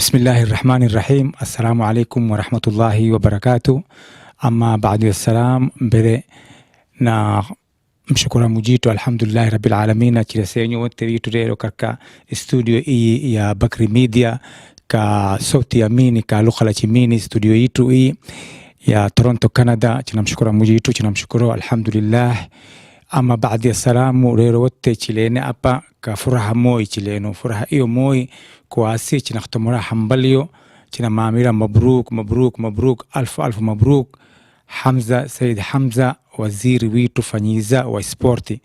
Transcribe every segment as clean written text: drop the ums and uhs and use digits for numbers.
بسم الله الرحمن الرحيم. السلام عليكم ورحمة الله وبركاته. أما بعد السلام mbele na mshukuru Mujitu alhamdulillah rabbil alamin kiresenyo wote vitu leo katika studio hii ya Bakri Media ka sauti ya mini ka lugha la chimini studio yetu hii ya Toronto Canada. Tunamshukuru Mujitu, tunamshukuru alhamdulillah. Ama baada ya salamu leo wote chilene hapa ka furaha moi chileno furaha hiyo moi kuasi chinakhtomora hambalio china maamira mabruk alfu mabruk Hamza Said Hamza waziri witu fanyiza wa sporti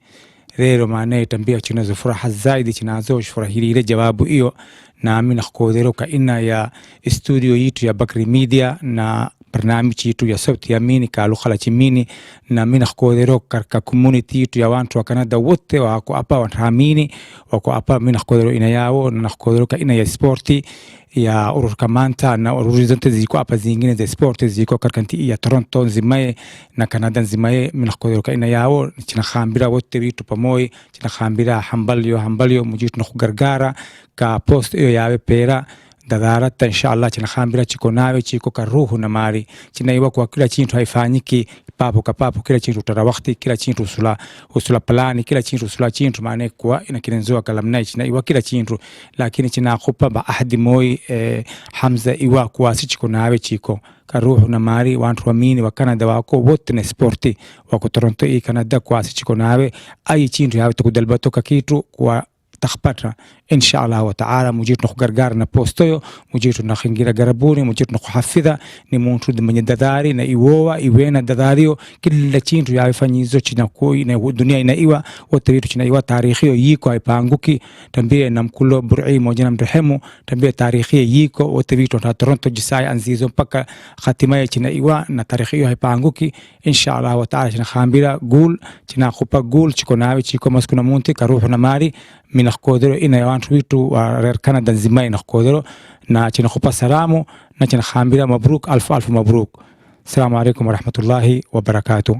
leo maana itambia chinazo furaha zaidi chinazo furahili ile jawabu hiyo na amina khodero ka ina ya studio yetu ya Bakri Media na barnamiji yetu ya sauti ya mini ka lugha la chimini na mina khodero katika community yetu ya watu wa Canada wote wako hapa wanaamini wako hapa mina khodero ina yao na khodero ka ina ya sporti ya urukamanta na uruzonte ziko hapa zingine za sporti ziko katika ya Toronto nzimaye na Canada nzimaye mina khodero ka ina yao chinakhambira wote vitu pamoja chinakhambira hambalio Mujitu na kugargara ka post hiyo yawe pera dadarata inshallah chinakhambira chiko nawe chiko karuhu na mari chinaiwa kwa kila chintu haifanyiki papo kapapo kila chintu utara wakati kila chintu usula plani kila chintu usula chintu maana kwa inakirenzoa kalamnai chinaiwa kila chintu lakini chinakupa ba ahadi moi Hamza iwa kwa chiko nawe chiko karuhu na mari watu waamini wa Canada wako wote na sporti wako Toronto hii Canada kwa chiko nawe ai chintu yawe tukudalbatoka kitu kwa تخبرنا إن شاء الله وتعالى Mujitu نخجرجار نبوستيو Mujitu نخنجير جربوني Mujitu نخحفظة نمونشود من الدداري نإيوه إيوين الدداريو كل شيء رياضي زوجنا كوي الدنيا نإيوه وتريد نإيوه تاريخيو ييكو أيبانغوكي تنبيه نم كله برعي موجنا مرحمو تنبيه تاريخي ييكو وتريد تورنتو جساي أنزيزو بكا ختمية نإيوه نتاريخيو أيبانغوكي إن شاء الله وتعالى نخامبيرا قول نخوبا قول تكوناوي تكو مسكونا مونتي كروح نماري من نخkodero ina yawantu witu wa Canada nzima nakhkodero na chinakhupa salamu na chinakhambira mabruk alfu mabruk. Assalamu alaikum wa rahmatullahi wa barakatuh.